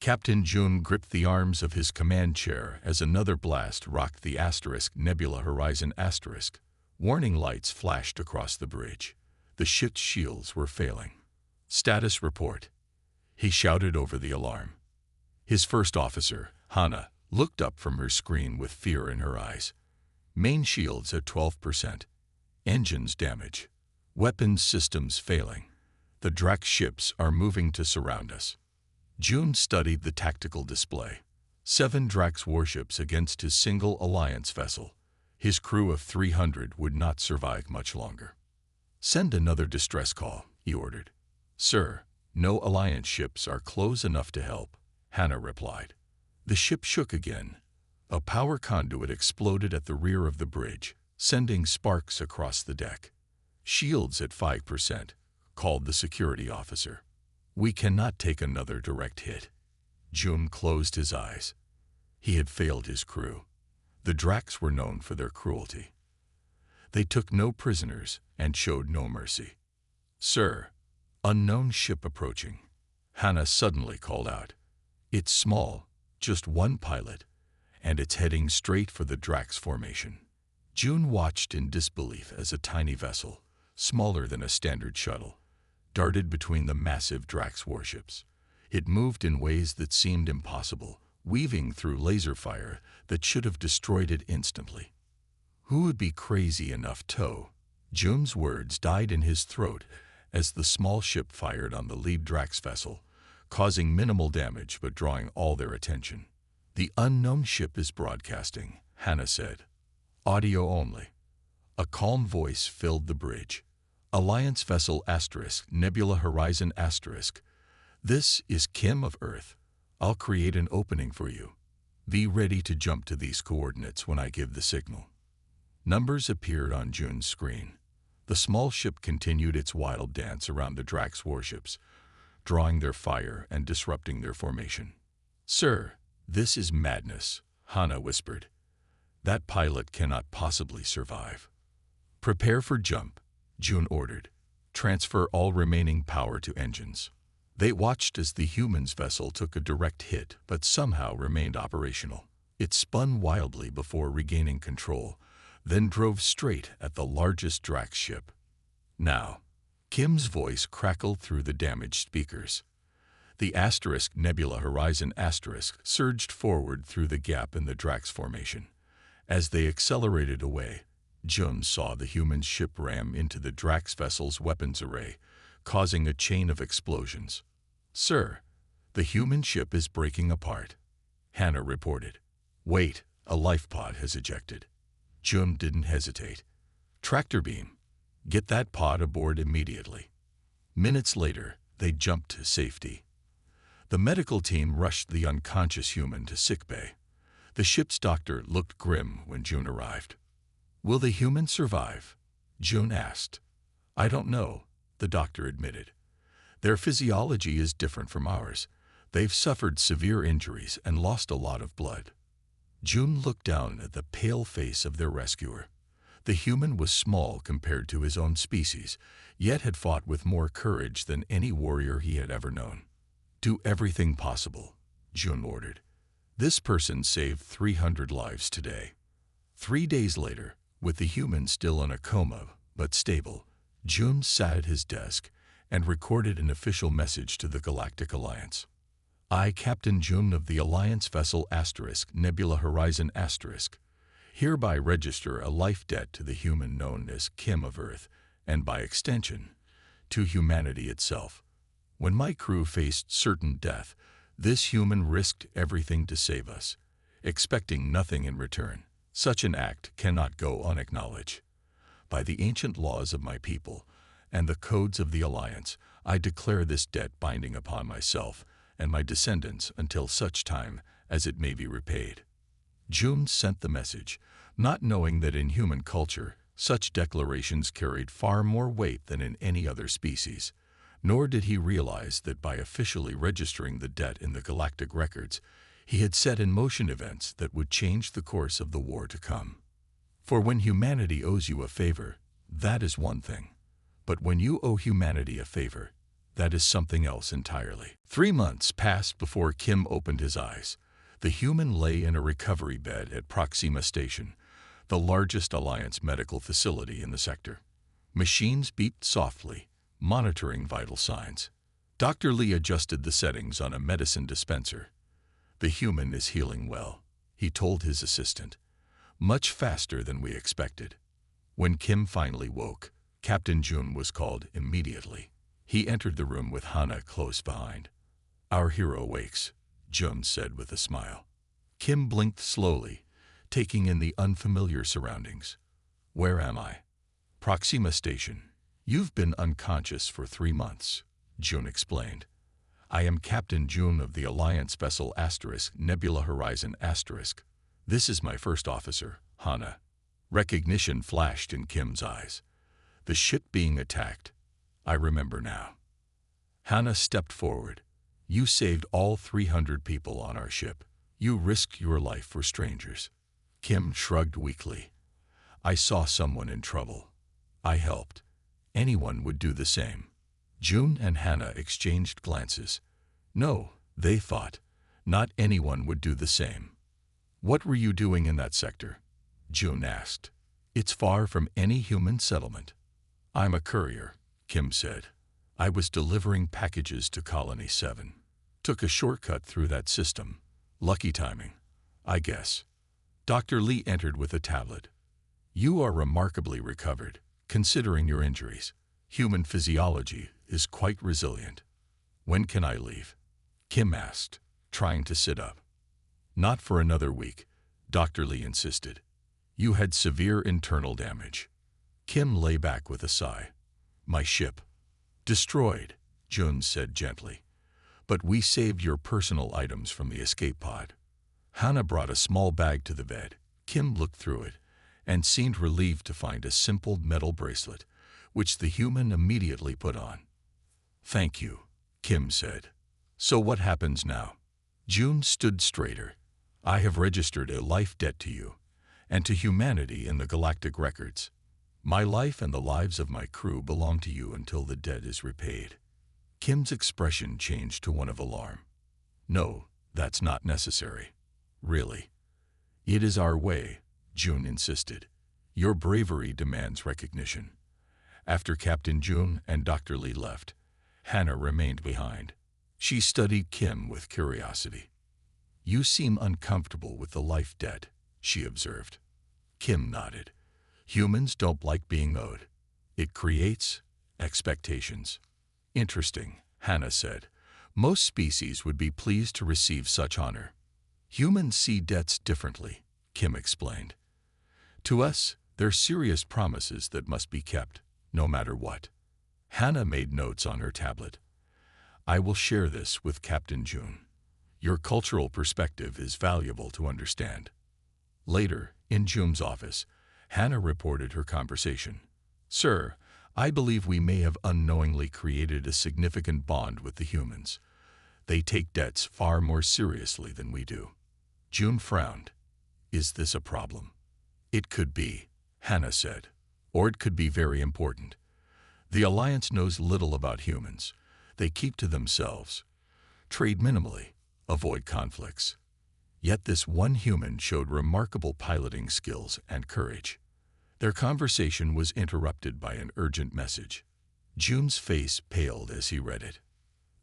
Captain June gripped the arms of his command chair as another blast rocked the Nebula Horizon *. Warning lights flashed across the bridge. The ship's shields were failing. Status report. He shouted over the alarm. His first officer, Hannah, looked up from her screen with fear in her eyes. Main shields at 12%. Engines damage. Weapons systems failing. The Drax ships are moving to surround us. June studied the tactical display. 7 Drax warships against his single Alliance vessel. His crew of 300 would not survive much longer. Send another distress call, he ordered. Sir, no Alliance ships are close enough to help, Hannah replied. The ship shook again. A power conduit exploded at the rear of the bridge, sending sparks across the deck. Shields at 5%, called the security officer. We cannot take another direct hit. June closed his eyes. He had failed his crew. The Drax were known for their cruelty. They took no prisoners and showed no mercy. Sir, unknown ship approaching, Hannah suddenly called out. It's small, just one pilot, and it's heading straight for the Drax formation. June watched in disbelief as a tiny vessel, smaller than a standard shuttle, darted between the massive Drax warships. It moved in ways that seemed impossible, weaving through laser fire that should have destroyed it instantly. Who would be crazy enough to? June's words died in his throat as the small ship fired on the lead Drax vessel, causing minimal damage but drawing all their attention. The unknown ship is broadcasting, Hannah said. Audio only. A calm voice filled the bridge. Alliance vessel * Nebula Horizon *. This is Kim of Earth. I'll create an opening for you. Be ready to jump to these coordinates when I give the signal. Numbers appeared on June's screen. The small ship continued its wild dance around the Drax warships, drawing their fire and disrupting their formation. Sir, this is madness, Hannah whispered. That pilot cannot possibly survive. Prepare for jump, June ordered. Transfer all remaining power to engines. They watched as the humans' vessel took a direct hit but somehow remained operational. It spun wildly before regaining control, then drove straight at the largest Drax ship. Now, Kim's voice crackled through the damaged speakers. The * Nebula Horizon * surged forward through the gap in the Drax formation. As they accelerated away, June saw the human ship ram into the Drax vessel's weapons array, causing a chain of explosions. Sir, the human ship is breaking apart, Hannah reported. Wait, a life pod has ejected. June didn't hesitate. Tractor beam. Get that pod aboard immediately. Minutes later, they jumped to safety. The medical team rushed the unconscious human to sickbay. The ship's doctor looked grim when June arrived. Will the human survive? June asked. I don't know, the doctor admitted. Their physiology is different from ours. They've suffered severe injuries and lost a lot of blood. June looked down at the pale face of their rescuer. The human was small compared to his own species, yet had fought with more courage than any warrior he had ever known. Do everything possible, June ordered. This person saved 300 lives today. 3 days later, with the human still in a coma, but stable, June sat at his desk and recorded an official message to the Galactic Alliance. I, Captain June of the Alliance vessel * Nebula Horizon *, hereby register a life debt to the human known as Kim of Earth, and by extension, to humanity itself. When my crew faced certain death, this human risked everything to save us, expecting nothing in return. Such an act cannot go unacknowledged. By the ancient laws of my people and the codes of the Alliance, I declare this debt binding upon myself and my descendants until such time as it may be repaid. June sent the message, not knowing that in human culture, such declarations carried far more weight than in any other species. Nor did he realize that by officially registering the debt in the galactic records, he had set in motion events that would change the course of the war to come. For when humanity owes you a favor, that is one thing. But when you owe humanity a favor, That is something else entirely. 3 months passed before Kim opened his eyes. The human lay in a recovery bed at Proxima Station, the largest Alliance medical facility in the sector. Machines beeped softly, monitoring vital signs. Dr. Lee adjusted the settings on a medicine dispenser. "The human is healing well," he told his assistant. "Much faster than we expected." When Kim finally woke, Captain Jun was called immediately. He entered the room with Hana close behind. "Our hero wakes," Jun said with a smile. Kim blinked slowly, taking in the unfamiliar surroundings. "Where am I?" "Proxima Station. You've been unconscious for 3 months," Jun explained. "I am Captain Jun of the Alliance vessel Nebula Horizon *. This is my first officer, Hana." Recognition flashed in Kim's eyes. "The ship being attacked. I remember now." Hana stepped forward. "You saved all 300 people on our ship. You risked your life for strangers." Kim shrugged weakly. "I saw someone in trouble. I helped. Anyone would do the same." Jun and Hana exchanged glances. No, they thought, not anyone would do the same. "What were you doing in that sector?" Jun asked. "It's far from any human settlement." "I'm a courier," Kim said. "I was delivering packages to Colony 7. Took a shortcut through that system. Lucky timing, I guess." Dr. Lee entered with a tablet. "You are remarkably recovered, considering your injuries. Human physiology is quite resilient." "When can I leave?" Kim asked, trying to sit up. "Not for another week," Dr. Lee insisted. "You had severe internal damage." Kim lay back with a sigh. "My ship. Destroyed," Jun said gently. "But we saved your personal items from the escape pod." Hana brought a small bag to the bed. Kim looked through it and seemed relieved to find a simple metal bracelet, which the human immediately put on. "Thank you," Kim said. "So what happens now?" Jun stood straighter. "I have registered a life debt to you and to humanity in the galactic records. My life and the lives of my crew belong to you until the debt is repaid." Kim's expression changed to one of alarm. "No, that's not necessary. Really. It is our way," Jun insisted. "Your bravery demands recognition." After Captain Jun and Dr. Lee left, Hana remained behind. She studied Kim with curiosity. "You seem uncomfortable with the life debt," she observed. Kim nodded. "Humans don't like being owed. It creates expectations." "Interesting," Hana said. "Most species would be pleased to receive such honor." "Humans see debts differently," Kim explained. "To us, they're serious promises that must be kept, no matter what." Hana made notes on her tablet. "I will share this with Captain Jun. Your cultural perspective is valuable to understand." Later, in Jun's office, Hana reported her conversation. "Sir, I believe we may have unknowingly created a significant bond with the humans. They take debts far more seriously than we do." Jun frowned. "Is this a problem?" "It could be," Hana said. "Or it could be very important. The Alliance knows little about humans. They keep to themselves, trade minimally, avoid conflicts. Yet this one human showed remarkable piloting skills and courage." Their conversation was interrupted by an urgent message. Jun's face paled as he read it.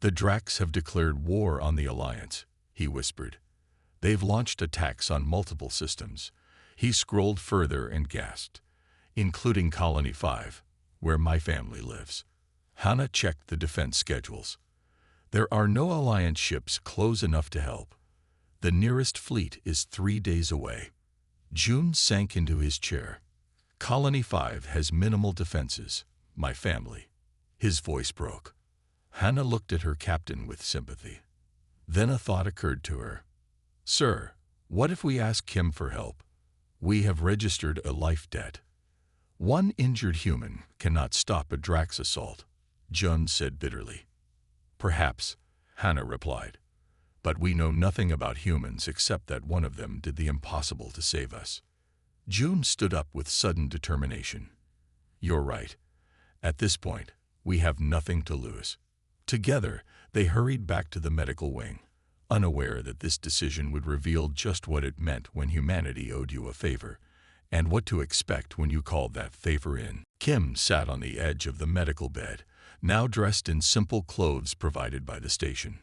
"The Dracs have declared war on the Alliance," he whispered. "They've launched attacks on multiple systems." He scrolled further and gasped. "Including Colony 5, where my family lives." Hana checked the defense schedules. "There are no Alliance ships close enough to help. The nearest fleet is 3 days away." Jun sank into his chair. "Colony 5 has minimal defenses, my family." His voice broke. Hana looked at her captain with sympathy. Then a thought occurred to her. "Sir, what if we ask Kim for help? We have registered a life debt." "One injured human cannot stop a Drax assault," Jun said bitterly. "Perhaps," Hana replied. "But we know nothing about humans except that one of them did the impossible to save us." Jun stood up with sudden determination. "You're right. At this point, we have nothing to lose." Together, they hurried back to the medical wing, unaware that this decision would reveal just what it meant when humanity owed you a favor, and what to expect when you called that favor in. Kim sat on the edge of the medical bed, now dressed in simple clothes provided by the station.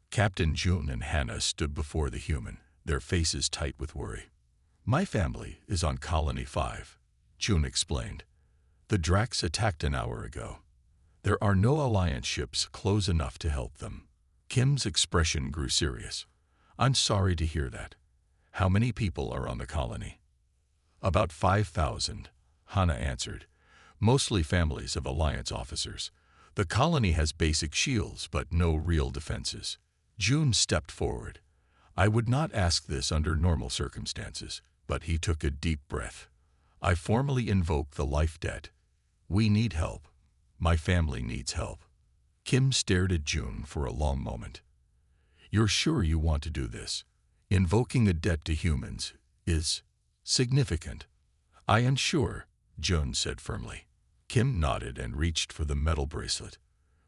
Captain June and Hannah stood before the human, their faces tight with worry. "My family is on Colony 5, June explained. "The Dracs attacked an hour ago. There are no Alliance ships close enough to help them." Kim's expression grew serious. "I'm sorry to hear that. How many people are on the colony?" "About 5,000, Hannah answered. "Mostly families of Alliance officers. The colony has basic shields, but no real defenses." June stepped forward. "I would not ask this under normal circumstances," but he took a deep breath. "I formally invoke the life debt. We need help. My family needs help." Kim stared at June for a long moment. "You're sure you want to do this? Invoking a debt to humans is significant." "I am sure," June said firmly. Kim nodded and reached for the metal bracelet.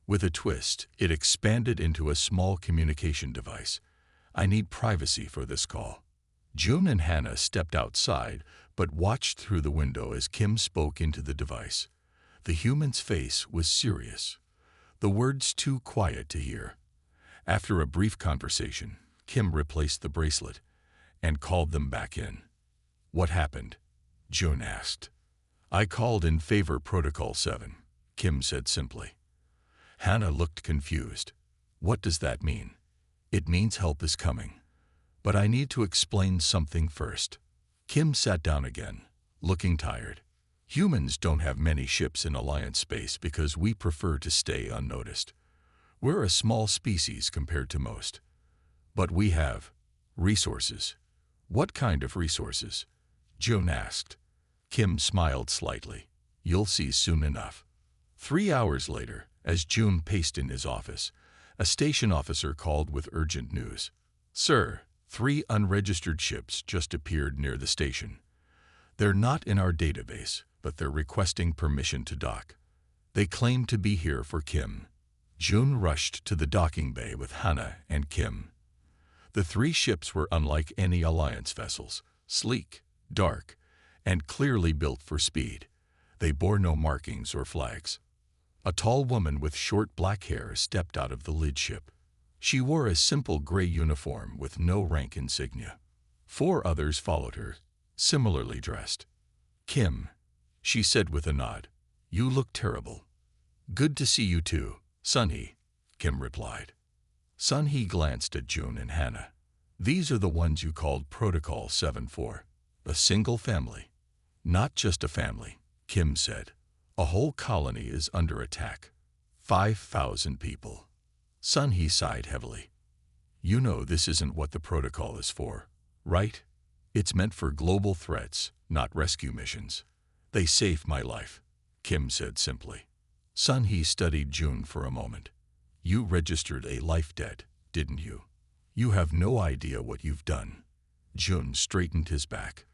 With a twist, it expanded into a small communication device. "I need privacy for this call." June and Hannah stepped outside, but watched through the window as Kim spoke into the device. The human's face was serious, the words too quiet to hear. After a brief conversation, Kim replaced the bracelet and called them back in. "What happened?" June asked. "I called in favor Protocol 7, Kim said simply. Hannah looked confused. "What does that mean?" "It means help is coming. But I need to explain something first." Kim sat down again, looking tired. "Humans don't have many ships in Alliance space because we prefer to stay unnoticed. We're a small species compared to most. But we have resources." "What kind of resources?" June asked. Kim smiled slightly. "You'll see soon enough." 3 hours later, as June paced in his office, a station officer called with urgent news. "Sir, 3 unregistered ships just appeared near the station. They're not in our database, but they're requesting permission to dock. They claim to be here for Kim." June rushed to the docking bay with Hannah and Kim. The 3 ships were unlike any Alliance vessels, sleek, dark, and clearly built for speed. They bore no markings or flags. A tall woman with short black hair stepped out of the lead ship. She wore a simple gray uniform with no rank insignia. 4 others followed her, similarly dressed. "Kim," she said with a nod, "you look terrible." "Good to see you too, Sunhee," Kim replied. Sunhee glanced at June and Hannah. "These are the ones you called Protocol 7 for. A single family." "Not just a family," Kim said. "A whole colony is under attack. 5,000 people." Sunhee sighed heavily. "You know this isn't what the protocol is for, right? It's meant for global threats, not rescue missions." "They saved my life," Kim said simply. Sunhee studied June for a moment. "You registered a life debt, didn't you? You have no idea what you've done." June straightened his back.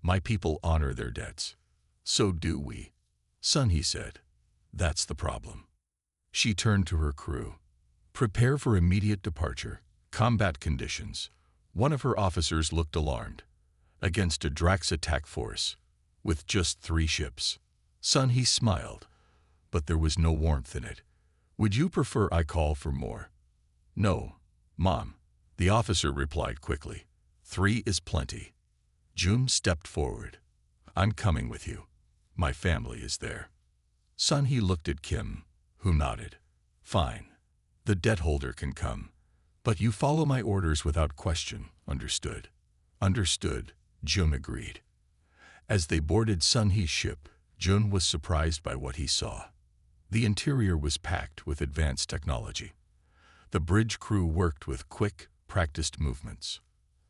"My people honor their debts." "So do we," Sunhee said. "That's the problem." She turned to her crew. "Prepare for immediate departure. Combat conditions." One of her officers looked alarmed. "Against a Drax attack force, with just 3 ships." Sunhee smiled, but there was no warmth in it. "Would you prefer I call for more?" "No, Mom," the officer replied quickly. 3 is plenty." June stepped forward. "I'm coming with you. My family is there." Sunhee looked at Kim, who nodded. "Fine. The debt holder can come. But you follow my orders without question, understood?" "Understood," June agreed. As they boarded Sunhee's ship, June was surprised by what he saw. The interior was packed with advanced technology. The bridge crew worked with quick, practiced movements.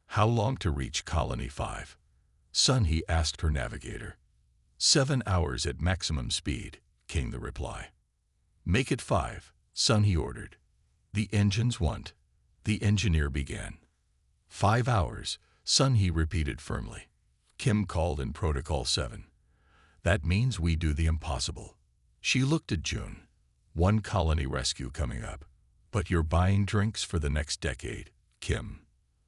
"How long to reach Colony 5? Sunhee asked her navigator. 7 hours at maximum speed, came the reply. "Make it 5, Sunhee ordered. "The engines want." The engineer began. 5 hours, Sunhee repeated firmly. Kim called in Protocol 7. "That means we do the impossible." She looked at June. 1 colony rescue coming up. But you're buying drinks for the next decade, Kim.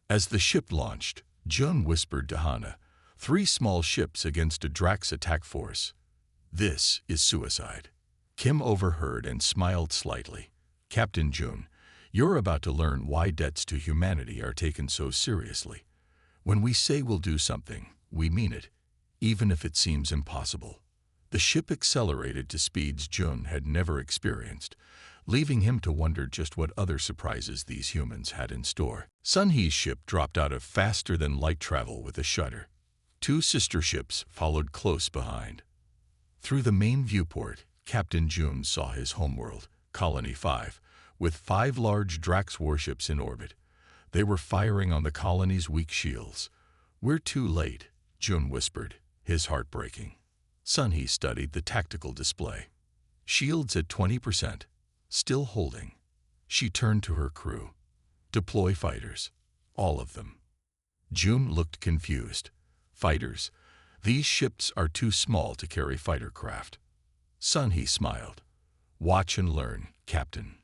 As the ship launched, Jun whispered to Hana, 3 small ships against a Drax attack force. This is suicide. Kim overheard and smiled slightly. Captain Jun, you're about to learn why debts to humanity are taken so seriously. When we say we'll do something, we mean it, even if it seems impossible. The ship accelerated to speeds Jun had never experienced, leaving him to wonder just what other surprises these humans had in store. Sun He's ship dropped out of faster-than-light travel with a shudder. 2 sister ships followed close behind. Through the main viewport, Captain Jun saw his homeworld, Colony 5, with 5 large Drax warships in orbit. They were firing on the colony's weak shields. "We're too late," Jun whispered, his heart breaking. Sun He studied the tactical display. Shields at 20%. Still holding. She turned to her crew. "Deploy fighters. All of them." Jun looked confused. "Fighters? These ships are too small to carry fighter craft." Sun He smiled. "Watch and learn, Captain."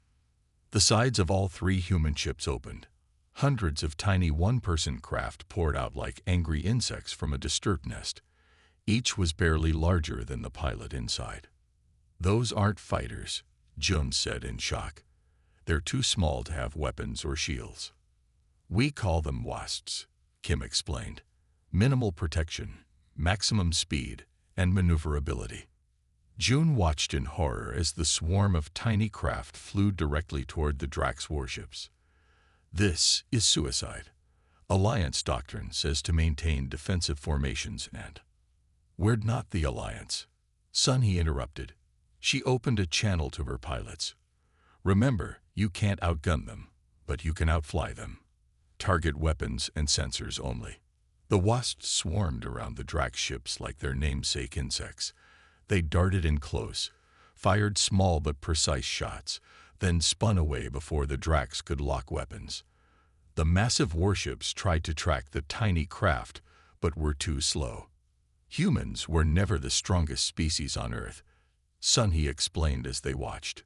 The sides of all 3 human ships opened. Hundreds of tiny one-person craft poured out like angry insects from a disturbed nest. Each was barely larger than the pilot inside. "Those aren't fighters," Jun said in shock. "They're too small to have weapons or shields." "We call them wasps," Kim explained. "Minimal protection, maximum speed, and maneuverability." Jun watched in horror as the swarm of tiny craft flew directly toward the Drax warships. "This is suicide. Alliance doctrine says to maintain defensive formations and—" "We're not the Alliance," Sun He interrupted. She opened a channel to her pilots. "Remember, you can't outgun them, but you can outfly them. Target weapons and sensors only." The wasps swarmed around the Drax ships like their namesake insects. They darted in close, fired small but precise shots, then spun away before the Drax could lock weapons. The massive warships tried to track the tiny craft, but were too slow. "Humans were never the strongest species on Earth," Sun He explained as they watched.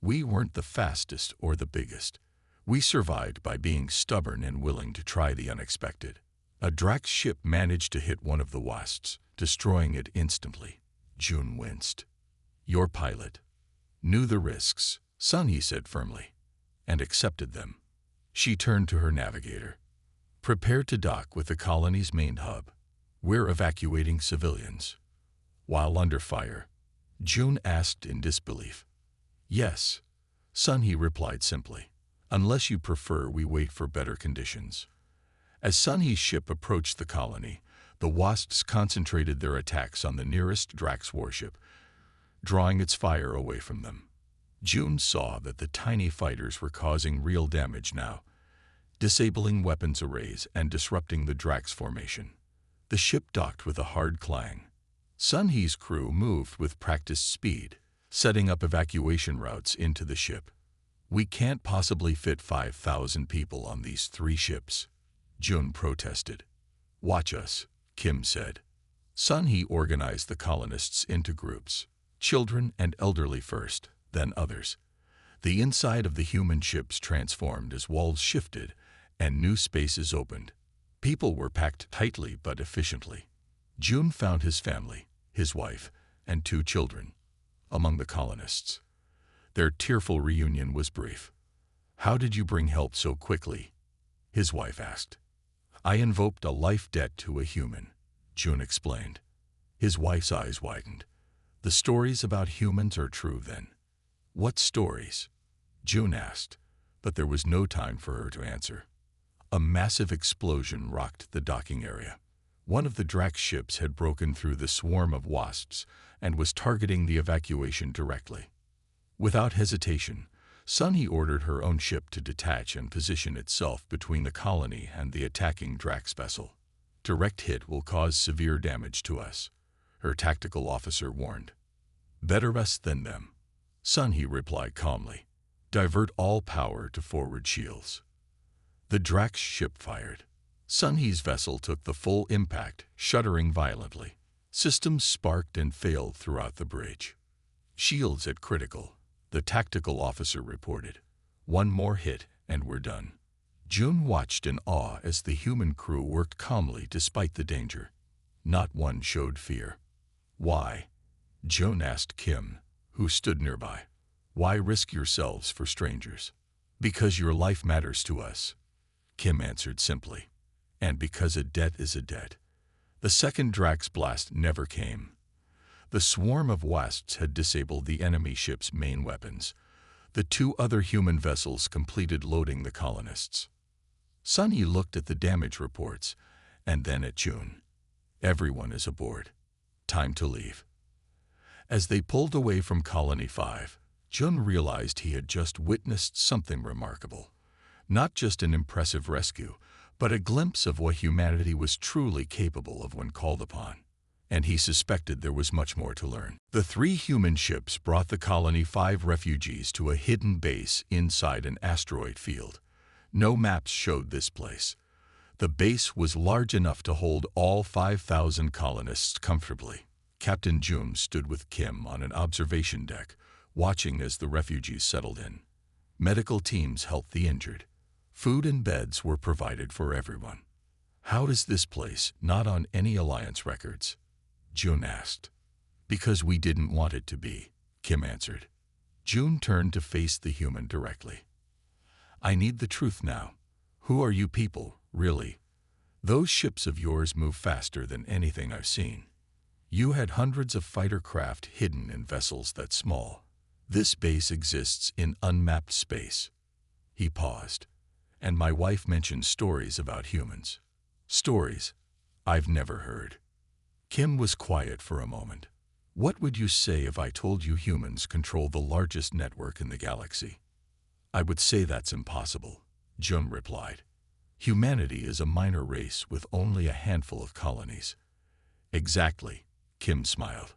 "We weren't the fastest or the biggest. We survived by being stubborn and willing to try the unexpected." A Drax ship managed to hit one of the wasps, destroying it instantly. Jun winced. "Your pilot knew the risks," Sun He said firmly, "and accepted them." She turned to her navigator. "Prepare to dock with the colony's main hub. We're evacuating civilians." While under fire, Jun asked in disbelief. "Yes," Sun He replied simply, "unless you prefer we wait for better conditions." As Sun He's ship approached the colony, the wasps concentrated their attacks on the nearest Drax warship, drawing its fire away from them. Jun saw that the tiny fighters were causing real damage now, disabling weapons arrays and disrupting the Drax formation. The ship docked with a hard clang. Sun He's crew moved with practiced speed, setting up evacuation routes into the ship. "We can't possibly fit 5,000 people on these 3 ships," Jun protested. "Watch us," Kim said. Sun He organized the colonists into groups, children and elderly first, then others. The inside of the human ships transformed as walls shifted and new spaces opened. People were packed tightly but efficiently. Jun found his family, his wife, and 2 children, among the colonists. Their tearful reunion was brief. "How did you bring help so quickly?" his wife asked. "I invoked a life debt to a human," Jun explained. His wife's eyes widened. "The stories about humans are true then." "What stories?" Jun asked, but there was no time for her to answer. A massive explosion rocked the docking area. One of the Drax ships had broken through the swarm of wasps and was targeting the evacuation directly. Without hesitation, Sun He ordered her own ship to detach and position itself between the colony and the attacking Drax vessel. "Direct hit will cause severe damage to us," her tactical officer warned. "Better us than them," Sun He replied calmly. "Divert all power to forward shields." The Drax ship fired. Sun He's vessel took the full impact, shuddering violently. Systems sparked and failed throughout the bridge. "Shields at critical," the tactical officer reported. One more hit, and we're done. June watched in awe as the human crew worked calmly despite the danger. Not one showed fear. Why? June asked Kim, who stood nearby. Why risk yourselves for strangers? Because your life matters to us, Kim answered simply. And because a debt is a debt. The second Drax blast never came. The swarm of wasps had disabled the enemy ship's main weapons. The two other human vessels completed loading the colonists. Sunny looked at the damage reports, and then at June. Everyone is aboard. Time to leave. As they pulled away from Colony 5, June realized he had just witnessed something remarkable. Not just an impressive rescue, but a glimpse of what humanity was truly capable of when called upon. And he suspected there was much more to learn. The 3 human ships brought the Colony 5 refugees to a hidden base inside an asteroid field. No maps showed this place. The base was large enough to hold all 5,000 colonists comfortably. Captain June stood with Kim on an observation deck, watching as the refugees settled in. Medical teams helped the injured. Food and beds were provided for everyone. How is this place not on any Alliance records? June asked. Because we didn't want it to be, Kim answered. June turned to face the human directly. I need the truth now. Who are you people, really? Those ships of yours move faster than anything I've seen. You had hundreds of fighter craft hidden in vessels that small. This base exists in unmapped space. He paused. And my wife mentioned stories about humans. Stories I've never heard. Kim was quiet for a moment. What would you say if I told you humans control the largest network in the galaxy? I would say that's impossible, June replied. Humanity is a minor race with only a handful of colonies. Exactly, Kim smiled.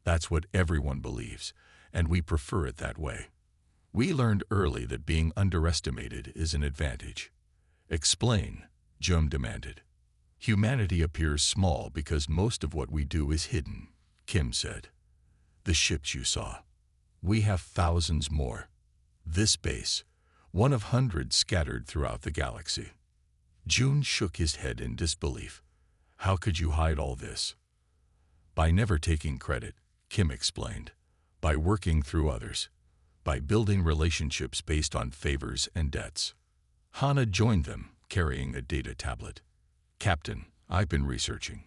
That's what everyone believes, and we prefer it that way. We learned early that being underestimated is an advantage. Explain, June demanded. Humanity appears small because most of what we do is hidden, Kim said. The ships you saw. We have thousands more. This base, one of hundreds scattered throughout the galaxy. June shook his head in disbelief. How could you hide all this? By never taking credit, Kim explained. By working through others. By building relationships based on favors and debts. Hana joined them, carrying a data tablet. Captain, I've been researching.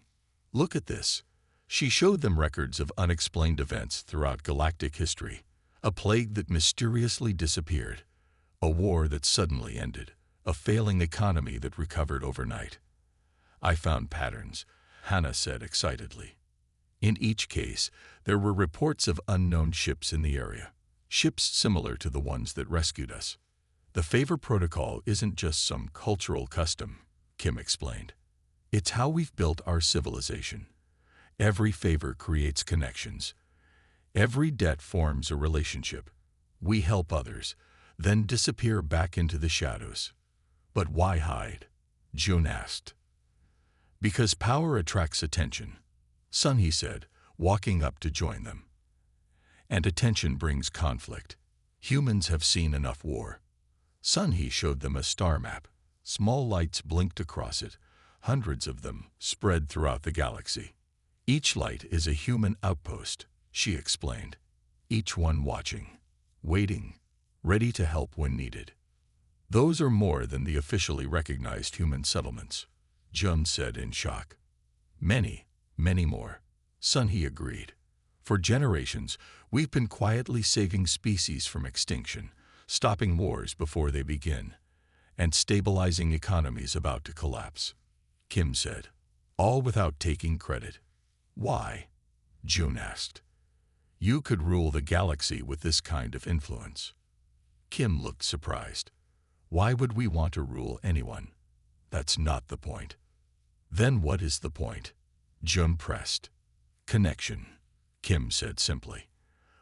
Look at this. She showed them records of unexplained events throughout galactic history. A plague that mysteriously disappeared. A war that suddenly ended. A failing economy that recovered overnight. I found patterns, Hana said excitedly. In each case, there were reports of unknown ships in the area. Ships similar to the ones that rescued us. The favor protocol isn't just some cultural custom, Kim explained. It's how we've built our civilization. Every favor creates connections. Every debt forms a relationship. We help others, then disappear back into the shadows. But why hide? June asked. Because power attracts attention, Sunny said, walking up to join them. And attention brings conflict. Humans have seen enough war. Sunny showed them a star map. Small lights blinked across it, hundreds of them spread throughout the galaxy. Each light is a human outpost, she explained. Each one watching, waiting, ready to help when needed. Those are more than the officially recognized human settlements, Jun said in shock. Many, many more, Sunhee agreed. For generations, we've been quietly saving species from extinction, stopping wars before they begin, and stabilizing economies about to collapse, Kim said, all without taking credit. Why? June asked. You could rule the galaxy with this kind of influence. Kim looked surprised. Why would we want to rule anyone? That's not the point. Then what is the point? June pressed. Connection, Kim said simply.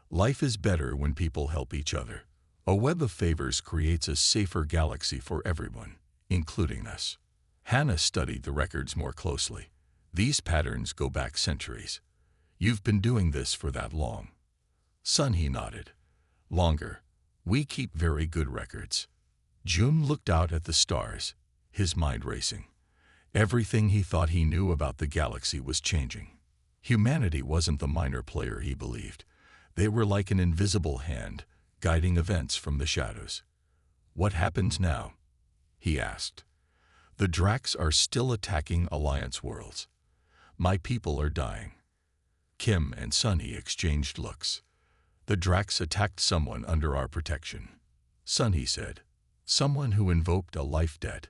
Life is better when people help each other. A web of favors creates a safer galaxy for everyone, including us. Hannah studied the records more closely. These patterns go back centuries. You've been doing this for that long? Sunhee nodded. Longer, We keep very good records. Jun looked out at the stars, his mind racing. Everything he thought he knew about the galaxy was changing. Humanity wasn't the minor player he believed. They were like an invisible hand, guiding events from the shadows. What happens now? He asked. The Dracs are still attacking Alliance worlds. My people are dying. Kim and Sunny exchanged looks. The Dracs attacked someone under our protection. Sunny said, someone who invoked a life debt.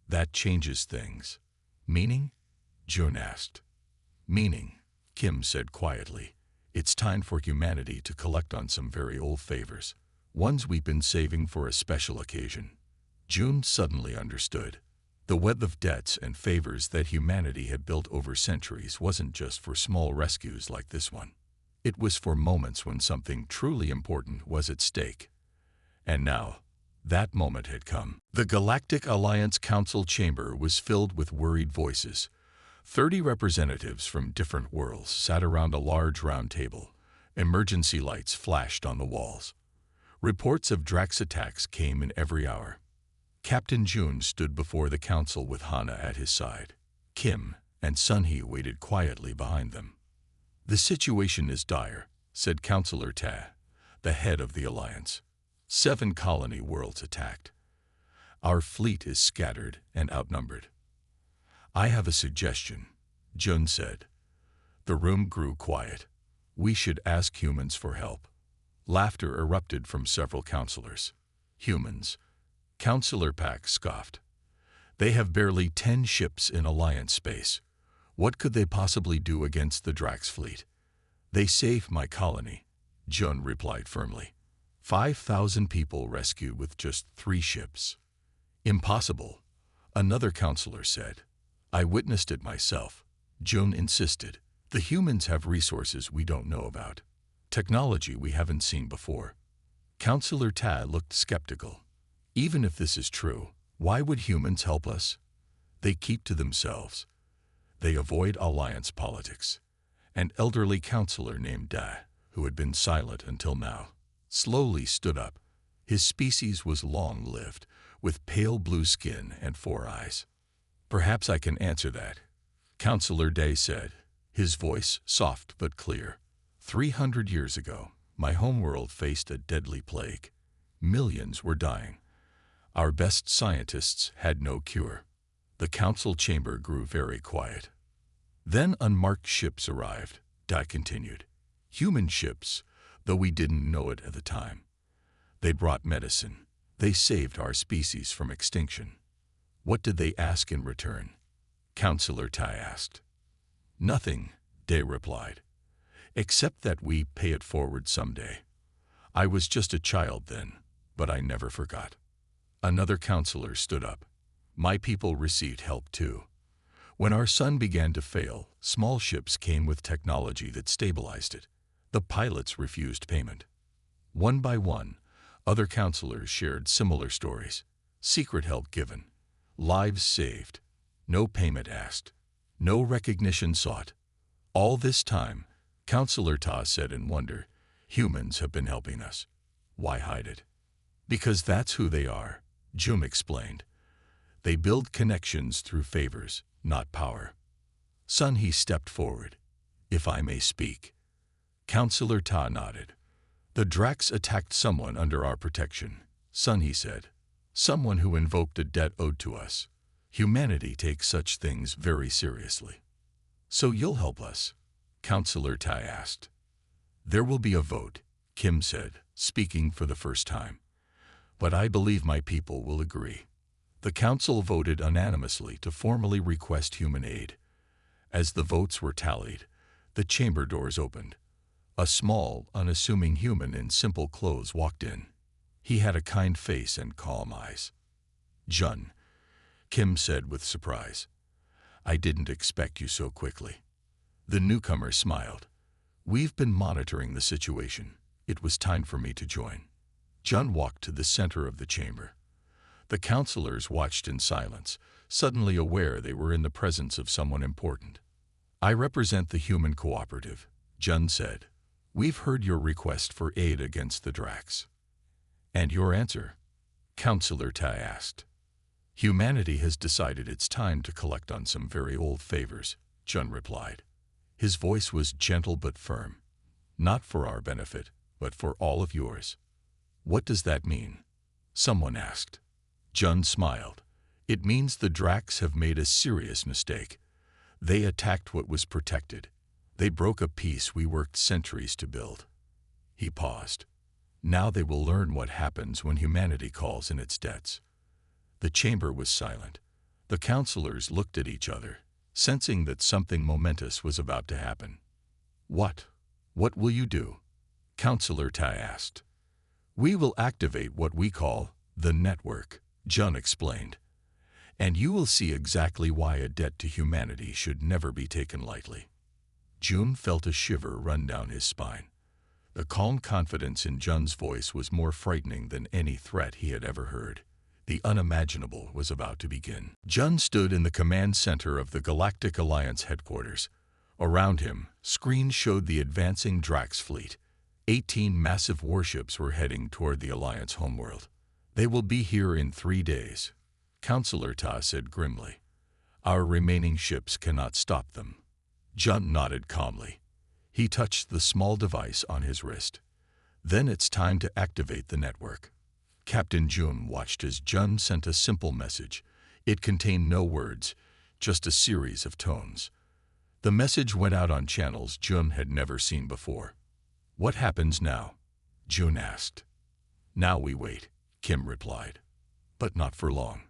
That changes things. Meaning? Jun asked. Meaning, Kim said quietly. It's time for humanity to collect on some very old favors, ones we've been saving for a special occasion. Jun suddenly understood. The web of debts and favors that humanity had built over centuries wasn't just for small rescues like this one. It was for moments when something truly important was at stake. And now, that moment had come. The Galactic Alliance Council chamber was filled with worried voices. 30 representatives from different worlds sat around a large round table. Emergency lights flashed on the walls. Reports of Drax attacks came in every hour. Captain Jun stood before the council with Hana at his side. Kim and Sunhee waited quietly behind them. The situation is dire, said Councillor Ta, the head of the Alliance. 7 colony worlds attacked. Our fleet is scattered and outnumbered. I have a suggestion, Jun said. The room grew quiet. We should ask humans for help. Laughter erupted from several councillors. Humans. Councillor Pak scoffed. They have barely 10 ships in Alliance space. What could they possibly do against the Drax fleet? They saved my colony, Jun replied firmly. 5,000 people rescued with just 3 ships. Impossible, another councillor said. I witnessed it myself, Jun insisted. The humans have resources we don't know about. Technology we haven't seen before. Councillor Ta looked skeptical. Even if this is true, why would humans help us? They keep to themselves. They avoid alliance politics. An elderly councillor named Da, who had been silent until now, slowly stood up. His species was long-lived, with pale blue skin and 4 eyes. Perhaps I can answer that, Councillor Day said, his voice soft but clear. 300 years ago, my homeworld faced a deadly plague. Millions were dying. Our best scientists had no cure. The council chamber grew very quiet. Then unmarked ships arrived, Dai continued. Human ships, though we didn't know it at the time. They brought medicine. They saved our species from extinction. What did they ask in return? Councillor Tai asked. Nothing, Day replied, except that we pay it forward someday. I was just a child then, but I never forgot. Another councillor stood up. My people received help too. When our sun began to fail, small ships came with technology that stabilized it. The pilots refused payment. One by one, other councillors shared similar stories. Secret help given. Lives saved. No payment asked. No recognition sought. All this time, Councillor Ta said in wonder, humans have been helping us. Why hide it? Because that's who they are, Jum explained. They build connections through favors, not power. Sunhee stepped forward. If I may speak. Councillor Ta nodded. The Drax attacked someone under our protection, Sunhee said. Someone who invoked a debt owed to us. Humanity takes such things very seriously. So you'll help us? Councillor Tai asked. There will be a vote, Kim said, speaking for the first time. But I believe my people will agree. The council voted unanimously to formally request human aid. As the votes were tallied, the chamber doors opened. A small, unassuming human in simple clothes walked in. He had a kind face and calm eyes. Jun, Kim said with surprise. I didn't expect you so quickly. The newcomer smiled. We've been monitoring the situation. It was time for me to join. Jun walked to the center of the chamber. The councillors watched in silence, suddenly aware they were in the presence of someone important. I represent the human cooperative, Jun said. We've heard your request for aid against the Drax. And your answer? Counselor Tai asked. Humanity has decided it's time to collect on some very old favors, Jun replied. His voice was gentle but firm. Not for our benefit, but for all of yours. What does that mean? Someone asked. Jun smiled. It means the Dracs have made a serious mistake. They attacked what was protected. They broke a peace we worked centuries to build. He paused. Now they will learn what happens when humanity calls in its debts. The chamber was silent. The counselors looked at each other, sensing that something momentous was about to happen. What? What will you do? Counselor Tai asked. We will activate what we call the network, Jun explained. And you will see exactly why a debt to humanity should never be taken lightly. Jun felt a shiver run down his spine. The calm confidence in Jun's voice was more frightening than any threat he had ever heard. The unimaginable was about to begin. Jun stood in the command center of the Galactic Alliance headquarters. Around him, screens showed the advancing Drax fleet. 18 massive warships were heading toward the Alliance homeworld. They will be here in 3 days, Counselor Ta said grimly. Our remaining ships cannot stop them. Jun nodded calmly. He touched the small device on his wrist. Then it's time to activate the network. Captain Jun watched as Jun sent a simple message. It contained no words, just a series of tones. The message went out on channels Jun had never seen before. What happens now? Jun asked. Now we wait, Kim replied. But not for long.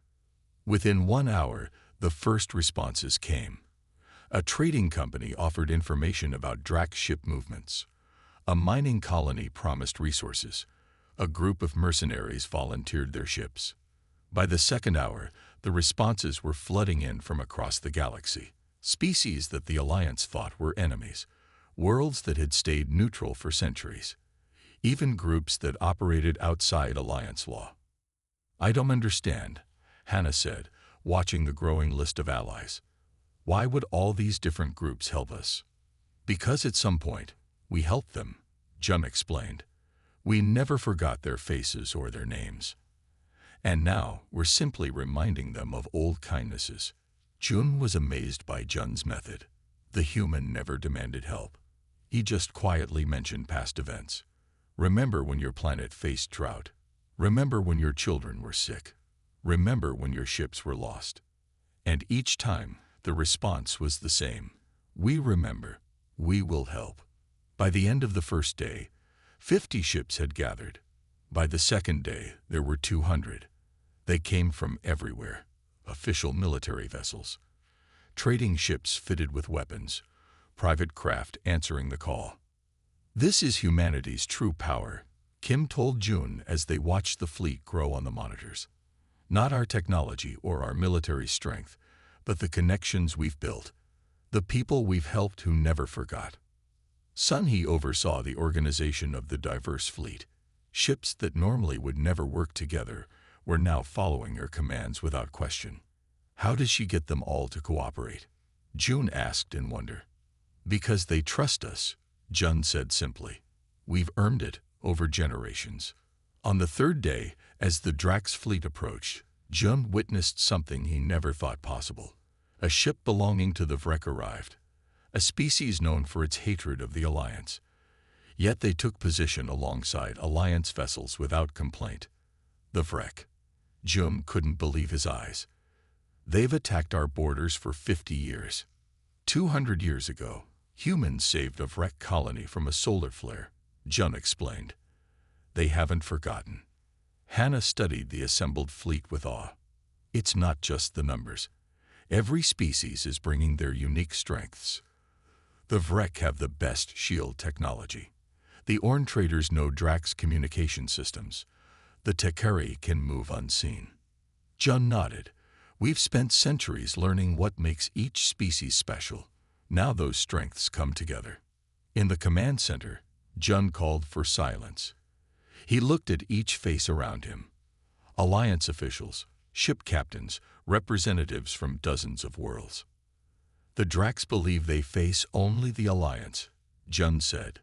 Within 1 hour, the first responses came. A trading company offered information about Drax ship movements. A mining colony promised resources. A group of mercenaries volunteered their ships. By the second hour, the responses were flooding in from across the galaxy. Species that the Alliance thought were enemies. Worlds that had stayed neutral for centuries. Even groups that operated outside Alliance law. I don't understand, Hannah said, watching the growing list of allies. Why would all these different groups help us? Because at some point, we helped them, Jun explained. We never forgot their faces or their names. And now we're simply reminding them of old kindnesses. Jun was amazed by Jun's method. The human never demanded help. He just quietly mentioned past events. Remember when your planet faced drought. Remember when your children were sick. Remember when your ships were lost. And each time, the response was the same. We remember. We will help. By the end of the first day, 50 ships had gathered. By the second day, there were 200. They came from everywhere. Official military vessels. Trading ships fitted with weapons. Private craft answering the call. This is humanity's true power, Kim told Jun as they watched the fleet grow on the monitors. Not our technology or our military strength, but the connections we've built. The people we've helped who never forgot. Sun He oversaw the organization of the diverse fleet. Ships that normally would never work together were now following her commands without question. How does she get them all to cooperate? Jun asked in wonder. Because they trust us, Jun said simply. We've earned it over generations. On the third day, as the Drax fleet approached, Jun witnessed something he never thought possible. A ship belonging to the Vrek arrived, a species known for its hatred of the Alliance. Yet they took position alongside Alliance vessels without complaint. The Vrek. Jun couldn't believe his eyes. They've attacked our borders for 50 years. 200 years ago, humans saved a Vrek colony from a solar flare, Jun explained. They haven't forgotten. Hannah studied the assembled fleet with awe. It's not just the numbers. Every species is bringing their unique strengths. The Vrek have the best shield technology. The Orn traders know Drax communication systems. The Tekari can move unseen. Jun nodded. We've spent centuries learning what makes each species special. Now those strengths come together. In the command center, Jun called for silence. He looked at each face around him. Alliance officials, ship captains, representatives from dozens of worlds. The Drax believe they face only the Alliance, Jun said.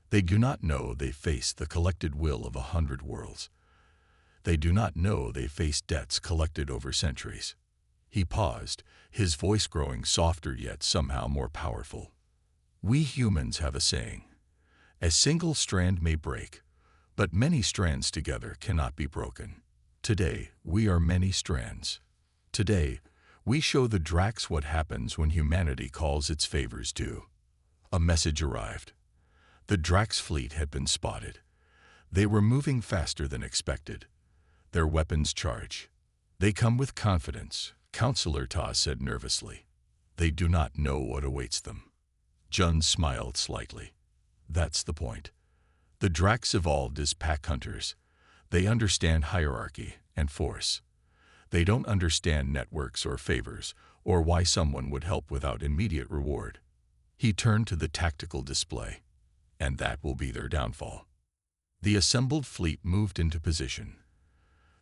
They do not know they face the collected will of 100 worlds. They do not know they face debts collected over centuries. He paused, his voice growing softer yet somehow more powerful. We humans have a saying. A single strand may break, but many strands together cannot be broken. Today, we are many strands. Today, we show the Dracs what happens when humanity calls its favors due. A message arrived. The Dracs fleet had been spotted. They were moving faster than expected. Their weapons charged. They come with confidence, Counselor Ta said nervously. They do not know what awaits them. Jun smiled slightly. That's the point. The Dracs evolved as pack hunters. They understand hierarchy and force. They don't understand networks or favors, or why someone would help without immediate reward. He turned to the tactical display. And that will be their downfall. The assembled fleet moved into position.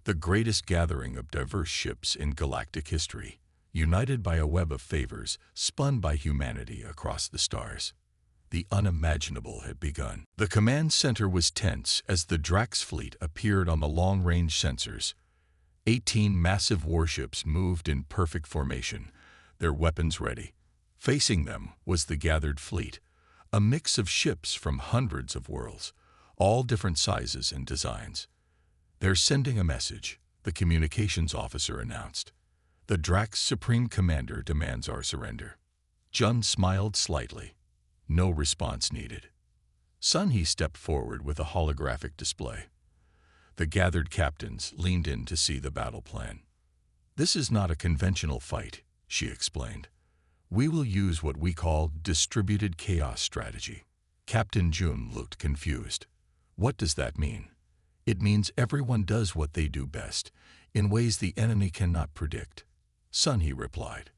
The greatest gathering of diverse ships in galactic history, united by a web of favors spun by humanity across the stars. The unimaginable had begun. The command center was tense as the Drax fleet appeared on the long-range sensors. 18 massive warships moved in perfect formation, their weapons ready. Facing them was the gathered fleet, a mix of ships from hundreds of worlds, all different sizes and designs. They're sending a message, the communications officer announced. The Drax Supreme Commander demands our surrender. Jun smiled slightly. No response needed. Sun He stepped forward with a holographic display. The gathered captains leaned in to see the battle plan. This is not a conventional fight, she explained. We will use what we call distributed chaos strategy. Captain Jun looked confused. What does that mean? It means everyone does what they do best, in ways the enemy cannot predict. Sun He replied.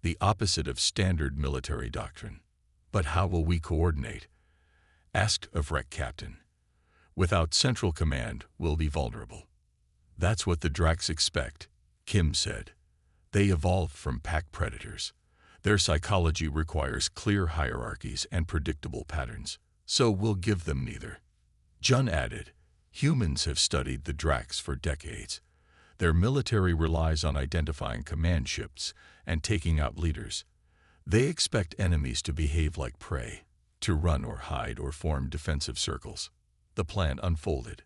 The opposite of standard military doctrine. But how will we coordinate? Asked a wreck captain. Without central command, we'll be vulnerable. That's what the Dracs expect, Kim said. They evolved from pack predators. Their psychology requires clear hierarchies and predictable patterns, so we'll give them neither. Jun added, humans have studied the Dracs for decades. Their military relies on identifying command ships and taking out leaders. They expect enemies to behave like prey, to run or hide or form defensive circles. The plan unfolded.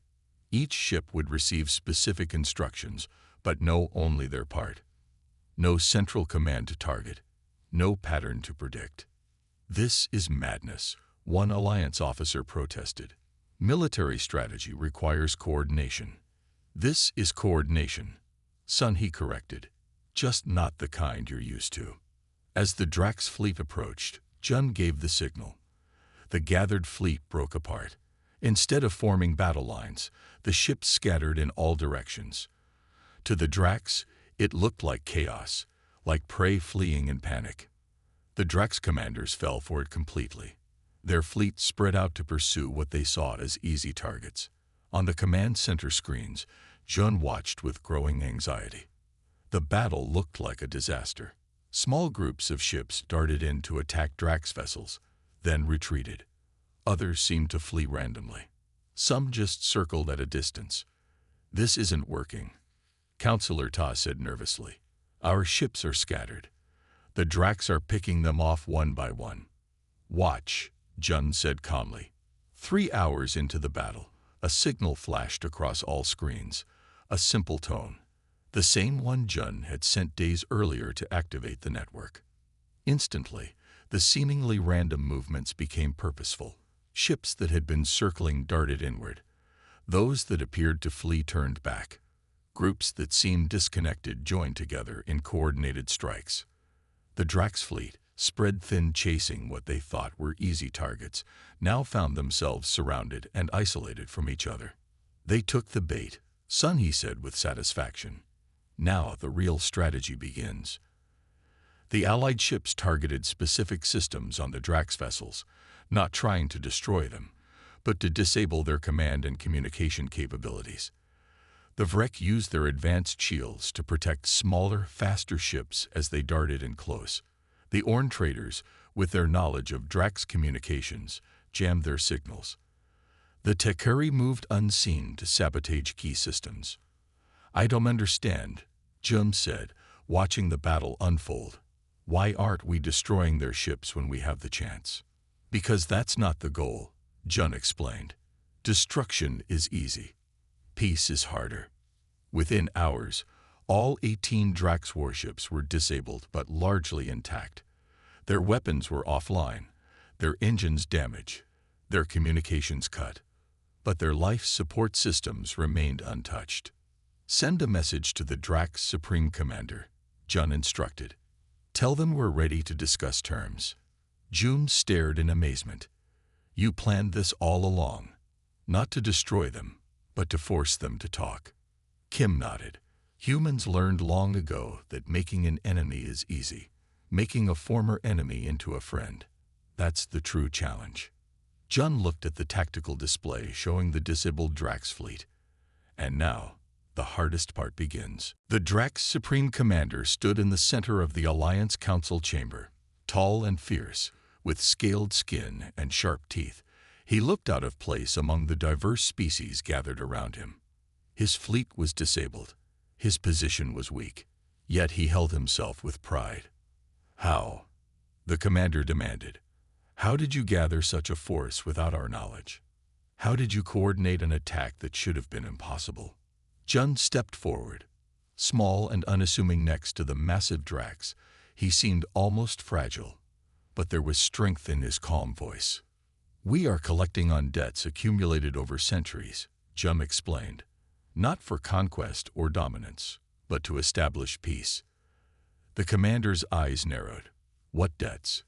Each ship would receive specific instructions, but know only their part. No central command to target. No pattern to predict. This is madness, one alliance officer protested. Military strategy requires coordination. This is coordination. Sun He corrected. Just not the kind you're used to. As the Drax fleet approached, Jun gave the signal. The gathered fleet broke apart. Instead of forming battle lines, the ships scattered in all directions. To the Drax, it looked like chaos, like prey fleeing in panic. The Drax commanders fell for it completely. Their fleet spread out to pursue what they saw as easy targets. On the command center screens, Jun watched with growing anxiety. The battle looked like a disaster. Small groups of ships darted in to attack Drax vessels, then retreated. Others seemed to flee randomly. Some just circled at a distance. This isn't working, Counselor Ta said nervously. Our ships are scattered. The Dracs are picking them off one by one. Watch, Jun said calmly. 3 hours into the battle, a signal flashed across all screens, a simple tone. The same one Jun had sent days earlier to activate the network. Instantly, the seemingly random movements became purposeful. Ships that had been circling darted inward. Those that appeared to flee turned back. Groups that seemed disconnected joined together in coordinated strikes. The Drax fleet, spread thin chasing what they thought were easy targets, now found themselves surrounded and isolated from each other. They took the bait, Sun He said with satisfaction. Now the real strategy begins. The Allied ships targeted specific systems on the Drax vessels, not trying to destroy them, but to disable their command and communication capabilities. The Vrek used their advanced shields to protect smaller, faster ships as they darted in close. The Orn traders, with their knowledge of Drax communications, jammed their signals. The Tekuri moved unseen to sabotage key systems. I don't understand, Jun said, watching the battle unfold. Why aren't we destroying their ships when we have the chance? Because that's not the goal, Jun explained. Destruction is easy. Peace is harder. Within hours, all 18 Drax warships were disabled but largely intact. Their weapons were offline, their engines damaged, their communications cut, but their life support systems remained untouched. Send a message to the Drax Supreme Commander, Jun instructed. Tell them we're ready to discuss terms. Jun stared in amazement. You planned this all along, not to destroy them, but to force them to talk. Kim nodded. Humans learned long ago that making an enemy is easy. Making a former enemy into a friend. That's the true challenge. Jun looked at the tactical display showing the disabled Drax fleet. And now, the hardest part begins. The Drax Supreme Commander stood in the center of the Alliance Council chamber. Tall and fierce, with scaled skin and sharp teeth, he looked out of place among the diverse species gathered around him. His fleet was disabled. His position was weak. Yet he held himself with pride. How? The commander demanded. How did you gather such a force without our knowledge? How did you coordinate an attack that should have been impossible? Jun stepped forward. Small and unassuming next to the massive Drax, he seemed almost fragile, but there was strength in his calm voice. We are collecting on debts accumulated over centuries, Jun explained. Not for conquest or dominance, but to establish peace. The commander's eyes narrowed. What debts?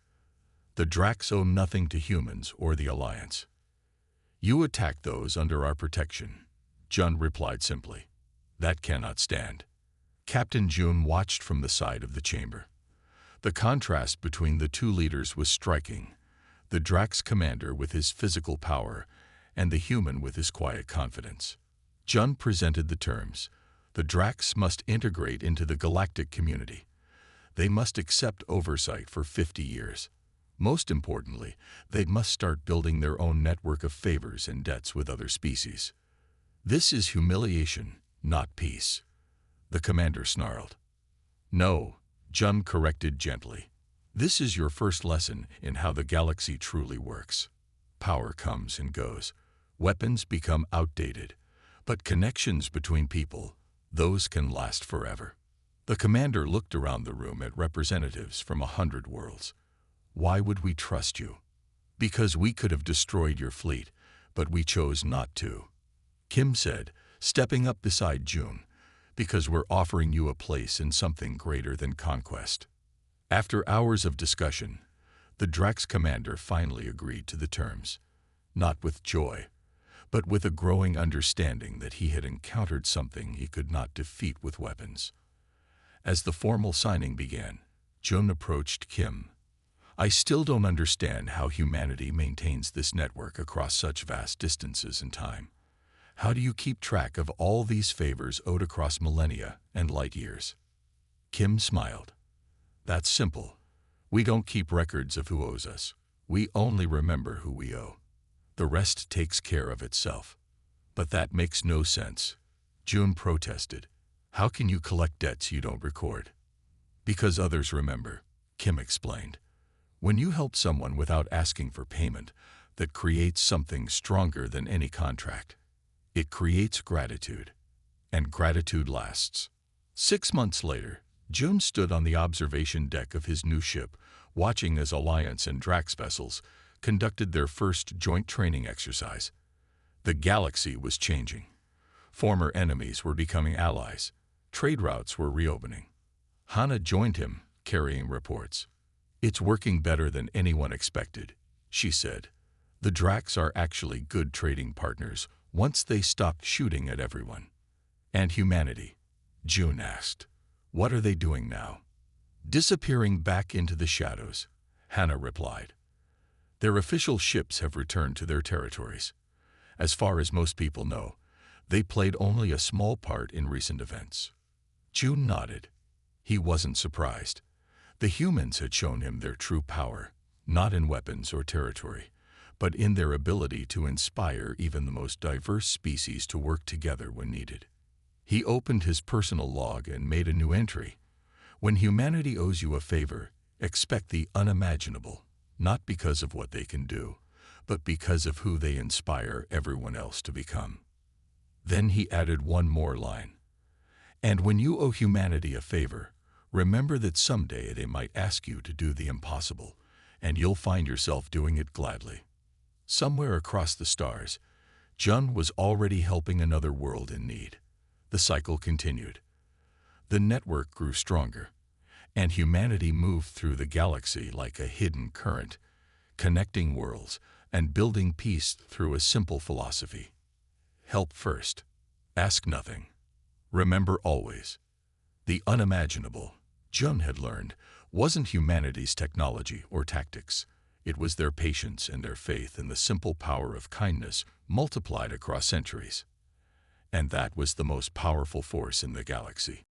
The Drax owe nothing to humans or the Alliance. You attack those under our protection, Jun replied simply. That cannot stand. Captain Jun watched from the side of the chamber. The contrast between the two leaders was striking. The Drax commander with his physical power and the human with his quiet confidence. Jun presented the terms. The Drax must integrate into the galactic community. They must accept oversight for 50 years. Most importantly, they must start building their own network of favors and debts with other species. This is humiliation, not peace. The commander snarled. No, Jun corrected gently. This is your first lesson in how the galaxy truly works. Power comes and goes. Weapons become outdated. But connections between people, those can last forever. The commander looked around the room at representatives from 100 worlds. Why would we trust you? Because we could have destroyed your fleet, but we chose not to. Kim said, stepping up beside Jun, because we're offering you a place in something greater than conquest. After hours of discussion, the Drax commander finally agreed to the terms. Not with joy, but with a growing understanding that he had encountered something he could not defeat with weapons. As the formal signing began, Jun approached Kim. I still don't understand how humanity maintains this network across such vast distances in time. How do you keep track of all these favors owed across millennia and light years? Kim smiled. That's simple. We don't keep records of who owes us. We only remember who we owe. The rest takes care of itself. But that makes no sense. Jun protested. How can you collect debts you don't record? Because others remember, Kim explained. When you help someone without asking for payment, that creates something stronger than any contract. It creates gratitude, and gratitude lasts. 6 months later, Jun stood on the observation deck of his new ship, watching as Alliance and Drax vessels conducted their first joint training exercise. The galaxy was changing. Former enemies were becoming allies. Trade routes were reopening. Hana joined him, carrying reports. It's working better than anyone expected, she said. The Drax are actually good trading partners once they stopped shooting at everyone. And humanity? Jun asked. What are they doing now? Disappearing back into the shadows, Hana replied. Their official ships have returned to their territories. As far as most people know, they played only a small part in recent events. Jun nodded. He wasn't surprised. The humans had shown him their true power, not in weapons or territory, but in their ability to inspire even the most diverse species to work together when needed. He opened his personal log and made a new entry. When humanity owes you a favor, expect the unimaginable, not because of what they can do, but because of who they inspire everyone else to become. Then he added one more line. And when you owe humanity a favor, remember that someday they might ask you to do the impossible, and you'll find yourself doing it gladly. Somewhere across the stars, Jun was already helping another world in need. The cycle continued. The network grew stronger, and humanity moved through the galaxy like a hidden current, connecting worlds and building peace through a simple philosophy. Help first. Ask nothing. Remember always. The unimaginable, Jun had learned, wasn't humanity's technology or tactics. It was their patience and their faith in the simple power of kindness multiplied across centuries. And that was the most powerful force in the galaxy.